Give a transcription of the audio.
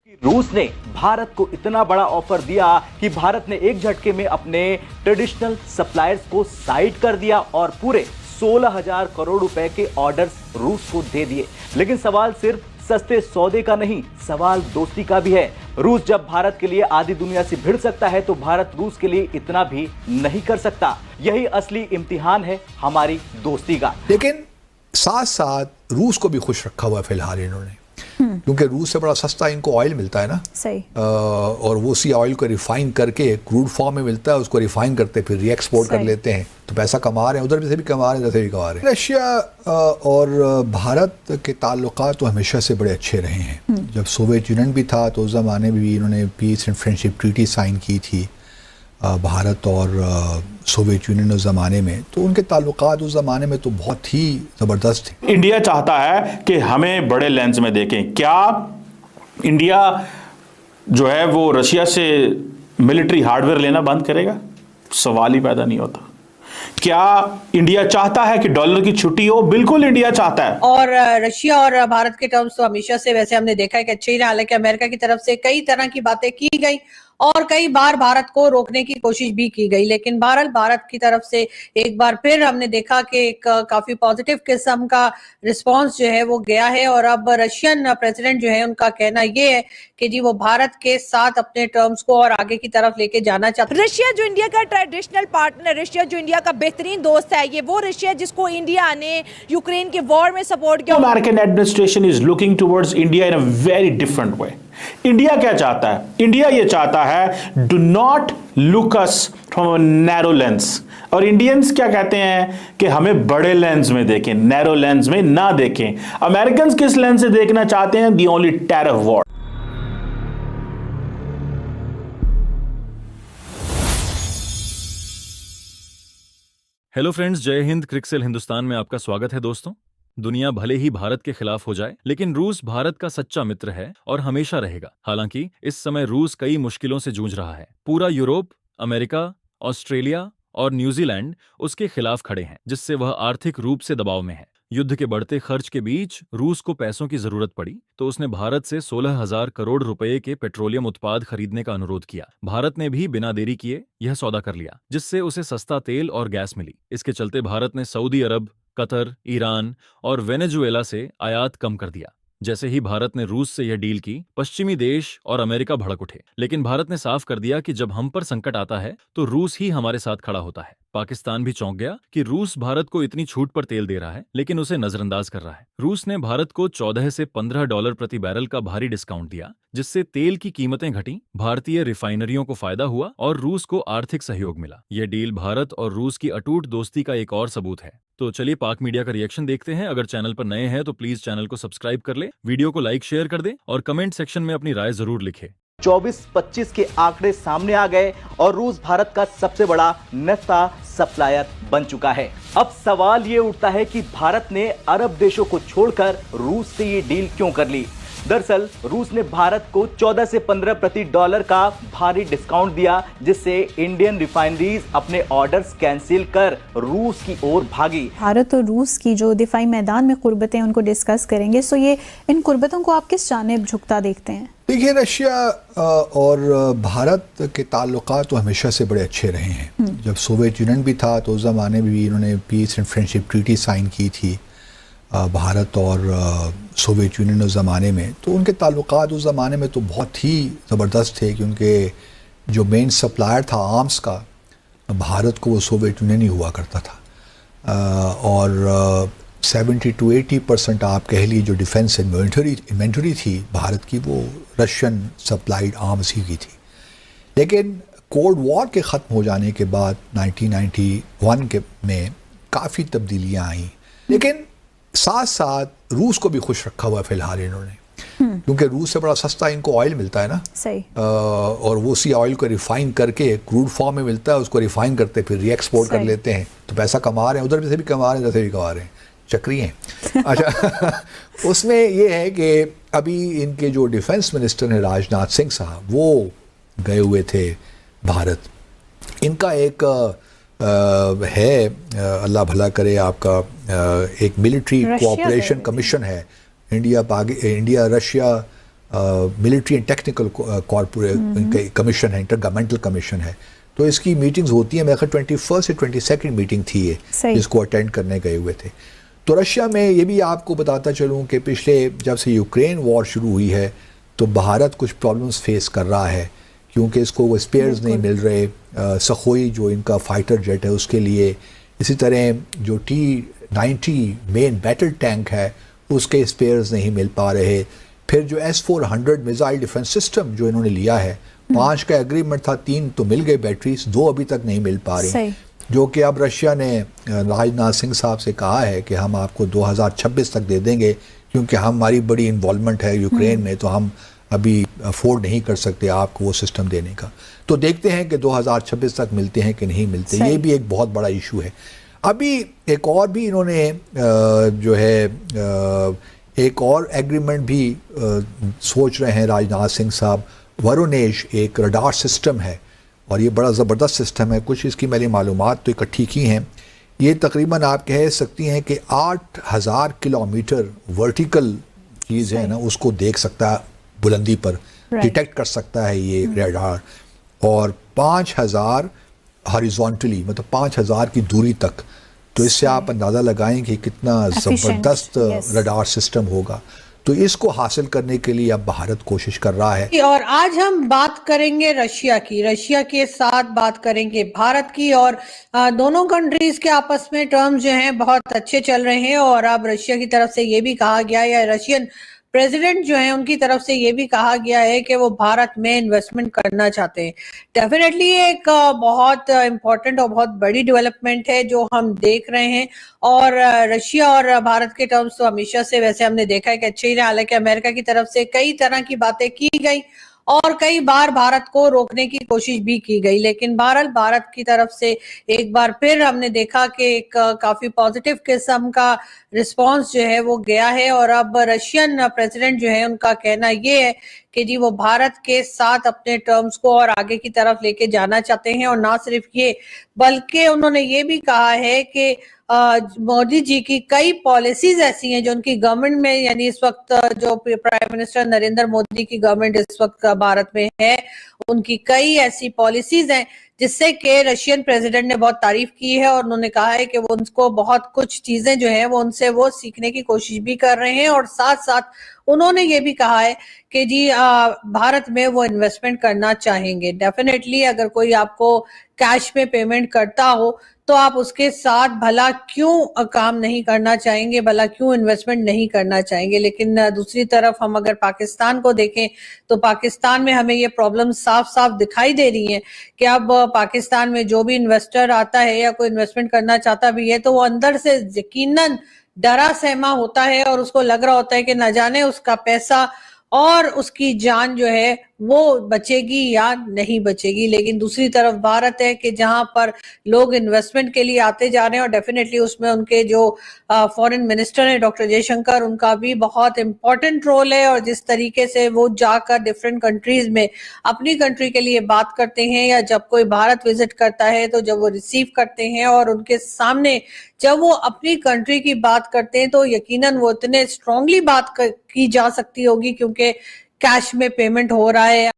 रूस ने भारत को इतना बड़ा ऑफर दिया कि भारत ने एक झटके में अपने ट्रेडिशनल सप्लायर्स को साइड कर दिया और पूरे 16,000 करोड़ रुपए के ऑर्डर्स रूस को दे दिए। लेकिन सवाल सिर्फ सस्ते सौदे का नहीं, सवाल दोस्ती का भी है। रूस जब भारत के लिए आधी दुनिया से भिड़ सकता है तो भारत रूस के लिए इतना भी नहीं कर सकता। यही असली इम्तिहान है हमारी दोस्ती का। लेकिन साथ साथ रूस को भी खुश रखा हुआ है फिलहाल इन्होंने, क्योंकि रूस से बड़ा सस्ता इनको ऑयल मिलता है ना। सही। और वो उसी ऑयल को रिफाइन करके क्रूड फॉर्म में मिलता है, उसको रिफाइन करते फिर रीएक्सपोर्ट कर लेते हैं, तो पैसा कमा रहे हैं, उधर से भी कमा रहे हैं, इधर से भी कमा रहे हैं। रशिया और भारत के ताल्लुकात तो हमेशा से बड़े अच्छे रहे हैं। जब सोवियत यूनियन भी था तो उस ज़माने में भी इन्होंने peace and friendship treaty sign की थी भारत और सोवियत यूनियन उस ज़माने में, तो उनके ताल्लुकात उस ज़माने में तो बहुत ही ज़बरदस्त थे। इंडिया चाहता है कि हमें बड़े लेंस में देखें। क्या इंडिया जो है वो रशिया से मिलिट्री हार्डवेयर लेना बंद करेगा? सवाल ही पैदा नहीं होता। क्या इंडिया चाहता है कि डॉलर की छुट्टी हो? बिल्कुल इंडिया चाहता है। और रशिया और भारत के टर्म्स तो हमेशा से वैसे हमने देखा है कि अच्छे ही रहे। हालांकि अमेरिका की तरफ से कई तरह की बातें की गई और कई बार भारत को रोकने की कोशिश भी की गई, लेकिन भारत की तरफ से एक बार फिर हमने देखा कि एक काफी पॉजिटिव किस्म का रिस्पांस जो है वो गया है। और अब रशियन प्रेसिडेंट जो है उनका कहना ये है कि जी वो भारत के साथ अपने टर्म्स को और आगे की तरफ लेके जाना चाहते हैं। रशिया जो इंडिया का ट्रेडिशनल पार्टनर, रशिया जो इंडिया का बेहतरीन दोस्त है, ये वो रशिया जिसको इंडिया ने यूक्रेन के वॉर में सपोर्ट किया। American administration is looking towards India in a very different way. India क्या चाहता है? इंडिया ये चाहता है do not look us from a narrow lens, और इंडियंस क्या कहते हैं कि हमें बड़े लेंस में देखें, नैरो लेंस में ना देखें। अमेरिकन किस लेंस से देखना चाहते हैं? The only tariff war. Hello friends, जय हिंद। क्रिकसेल हिंदुस्तान में आपका स्वागत है। दोस्तों, दुनिया भले ही भारत के खिलाफ हो जाए, लेकिन रूस भारत का सच्चा मित्र है और हमेशा रहेगा। हालांकि इस समय रूस कई मुश्किलों से जूझ रहा है। पूरा यूरोप, अमेरिका, ऑस्ट्रेलिया और न्यूजीलैंड उसके खिलाफ खड़े हैं, जिससे वह आर्थिक रूप से दबाव में है। युद्ध के बढ़ते खर्च के बीच रूस को पैसों की जरूरत पड़ी तो उसने भारत से 16,000 करोड़ रुपए के पेट्रोलियम उत्पाद खरीदने का अनुरोध किया। भारत ने भी बिना देरी किए यह सौदा कर लिया, जिससे उसे सस्ता तेल और गैस मिली। इसके चलते भारत ने सऊदी अरब, कतर, ईरान और वेनेजुएला से आयात कम कर दिया। जैसे ही भारत ने रूस से यह डील की, पश्चिमी देश और अमेरिका भड़क उठे। लेकिन भारत ने साफ कर दिया कि जब हम पर संकट आता है तो रूस ही हमारे साथ खड़ा होता है। पाकिस्तान भी चौंक गया कि रूस भारत को इतनी छूट पर तेल दे रहा है, लेकिन उसे नजरअंदाज कर रहा है। रूस ने भारत को 14 से 15 डॉलर प्रति बैरल का भारी डिस्काउंट दिया, जिससे तेल की कीमतें घटी, भारतीय रिफाइनरियों को फायदा हुआ और रूस को आर्थिक सहयोग मिला। यह डील भारत और रूस की अटूट दोस्ती का एक और सबूत है। तो चलिए पाक मीडिया का रिएक्शन देखते हैं। अगर चैनल पर नए हैं तो प्लीज चैनल को सब्सक्राइब कर ले, वीडियो को लाइक शेयर कर दे और कमेंट सेक्शन में अपनी राय जरूर लिखे। 24-25 के आंकड़े सामने आ गए और रूस भारत का सबसे बड़ा नफ्ता सप्लायर बन चुका है। अब सवाल ये उठता है कि भारत ने अरब देशों को छोड़कर रूस से ये डील क्यों कर ली। दरअसल रूस ने भारत को 14 से 15 प्रति डॉलर का भारी डिस्काउंट दिया, जिससे इंडियन रिफाइनरीज अपने ऑर्डर्स कैंसिल कर रूस की ओर भागी। भारत और रूस की जो दिफाई मैदान में कुर्बतें उनको डिस्कस करेंगे। सो ये इन कुर्बतों को आप किस जानिब झुकता देखते हैं? देखिए, रशिया और भारत के ताल्लुकात तो हमेशा से बड़े अच्छे रहे हैं। जब सोवियत यूनियन भी था तो उस ज़माने में भी इन्होंने peace and friendship treaty sign की थी भारत और सोवियत यूनियन उस ज़माने में, तो उनके ताल्लुकात उस ज़माने में तो बहुत ही ज़बरदस्त थे, क्योंकि जो मेन सप्लायर था आर्म्स का भारत को, वो सोवियत यूनियन ही हुआ करता था। और 70 to 80% आप कह लीजिए जो डिफेंस इन्वेंटरी थी भारत की, वो रशियन सप्लाइड आर्म्स ही की थी। लेकिन कोल्ड वॉर के ख़त्म हो जाने के बाद 1991 में काफ़ी तब्दीलियाँ आई, लेकिन साथ साथ रूस को भी खुश रखा हुआ है फिलहाल इन्होंने, क्योंकि रूस से बड़ा सस्ता इनको ऑयल मिलता है ना। सही। और वो उसी ऑयल को रिफाइन करके क्रूड फॉर्म में मिलता है, उसको रिफाइन करते फिर रीएक्सपोर्ट कर लेते हैं, तो पैसा कमा रहे हैं, उधर से भी कमा रहे हैं, इधर से भी कमा रहे हैं, चक्री हैं। अच्छा उसमें ये है कि अभी इनके जो डिफेंस मिनिस्टर हैं राजनाथ सिंह साहब, वो गए हुए थे भारत। इनका एक है, अल्लाह भला करे आपका, एक मिलिट्री कोऑपरेशन कमीशन है। India, Russia, military and technical corporate commission है, इंटरगवर्नमेंटल कमीशन है। तो इसकी मीटिंग्स होती हैं, मेरे ख्याल 21 से 22 मीटिंग थी ये, जिसको अटेंड करने गए हुए थे। तो रशिया में ये भी आपको बताता चलूँ कि पिछले जब से यूक्रेन वॉर शुरू हुई है तो भारत कुछ प्रॉब्लम्स फेस कर रहा है, क्योंकि इसको वो स्पेयर्स नहीं मिल रहे, सखोई जो इनका फाइटर जेट है उसके लिए, इसी तरह जो T-90 मेन बैटल टैंक है उसके स्पेयर्स नहीं मिल पा रहे। फिर जो S-400 मिसाइल डिफेंस सिस्टम जो इन्होंने लिया है, 5 का एग्रीमेंट था, 3 तो मिल गए बैटरीज, 2 अभी तक नहीं मिल पा रही, जो कि अब रशिया ने राजनाथ सिंह साहब से कहा है कि हम आपको 2026 तक दे देंगे, क्योंकि हमारी बड़ी इन्वॉल्वमेंट है यूक्रेन में, तो हम अभी अफोर्ड नहीं कर सकते आपको वो सिस्टम देने का। तो देखते हैं कि 2026 तक मिलते हैं कि नहीं मिलते, ये भी एक बहुत बड़ा इशू है। अभी एक और भी इन्होंने जो है एक और एग्रीमेंट भी सोच रहे हैं राजनाथ सिंह साहब। वरुणेश एक रडार सिस्टम है और ये बड़ा ज़बरदस्त सिस्टम है, कुछ इसकी मैंने मालूमात तो इकट्ठी की हैं। ये तकरीबन आप कह सकती हैं कि 8000 किलोमीटर वर्टिकल चीज़ है ना, उसको देख सकता है बुलंदी पर, डिटेक्ट कर सकता है ये रडार, और 5000 हॉरिजॉन्टली, मतलब 5000 की दूरी तक। तो इससे आप अंदाज़ा लगाएं कि कितना ज़बरदस्त रडार सिस्टम होगा। तो इसको हासिल करने के लिए अब भारत कोशिश कर रहा है। और आज हम बात करेंगे रशिया की, रशिया के साथ बात करेंगे भारत की, और दोनों कंट्रीज के आपस में टर्म्स जो हैं बहुत अच्छे चल रहे हैं। और अब रशिया की तरफ से ये भी कहा गया, या रशियन प्रेसिडेंट जो है उनकी तरफ से ये भी कहा गया है कि वो भारत में इन्वेस्टमेंट करना चाहते हैं। डेफिनेटली एक बहुत इम्पोर्टेंट और बहुत बड़ी डेवलपमेंट है जो हम देख रहे हैं। और रशिया और भारत के टर्म्स तो हमेशा से वैसे हमने देखा है कि अच्छे ही रहे, हालांकि अमेरिका की तरफ से कई तरह की बातें की गई और कई बार भारत को रोकने की कोशिश भी की गई, लेकिन बहरहाल भारत की तरफ से एक बार फिर हमने देखा कि एक काफी पॉजिटिव किस्म का रिस्पांस जो है वो गया है। और अब रशियन प्रेसिडेंट जो है उनका कहना ये है कि जी वो भारत के साथ अपने टर्म्स को और आगे की तरफ लेके जाना चाहते हैं। और ना सिर्फ ये, बल्कि उन्होंने ये भी कहा है कि मोदी जी की कई पॉलिसीज ऐसी हैं जो उनकी गवर्नमेंट में, यानी इस वक्त जो प्राइम मिनिस्टर नरेंद्र मोदी की गवर्नमेंट इस वक्त भारत में है, उनकी कई ऐसी पॉलिसीज हैं जिससे कि रशियन प्रेसिडेंट ने बहुत तारीफ की है। और उन्होंने कहा है कि वो उनको बहुत कुछ चीजें जो है वो उनसे वो सीखने की कोशिश भी कर रहे हैं। और साथ साथ उन्होंने ये भी कहा है कि जी भारत में वो इन्वेस्टमेंट करना चाहेंगे। डेफिनेटली अगर कोई आपको कैश में पेमेंट करता हो तो आप उसके साथ भला क्यों काम नहीं करना चाहेंगे, भला क्यों इन्वेस्टमेंट नहीं करना चाहेंगे। लेकिन दूसरी तरफ हम अगर पाकिस्तान को देखें तो पाकिस्तान में हमें ये प्रॉब्लम साफ साफ दिखाई दे रही है कि अब पाकिस्तान में जो भी इन्वेस्टर आता है या कोई इन्वेस्टमेंट करना चाहता भी है तो वो अंदर से यकीनन डरा सहमा होता है और उसको लग रहा होता है कि न जाने उसका पैसा और उसकी जान जो है वो बचेगी या नहीं बचेगी। लेकिन दूसरी तरफ भारत है कि जहां पर लोग इन्वेस्टमेंट के लिए आते जा रहे हैं, और डेफिनेटली उसमें उनके जो फॉरेन मिनिस्टर है डॉक्टर जयशंकर, उनका भी बहुत इंपॉर्टेंट रोल है। और जिस तरीके से वो जाकर डिफरेंट कंट्रीज में अपनी कंट्री के लिए बात करते हैं, या जब कोई भारत विजिट करता है तो जब वो रिसीव करते हैं और उनके सामने जब वो अपनी कंट्री की बात करते हैं तो यकीनन वो इतने स्ट्रांगली बात की जा सकती होगी क्योंकि कैश में पेमेंट हो रहा है।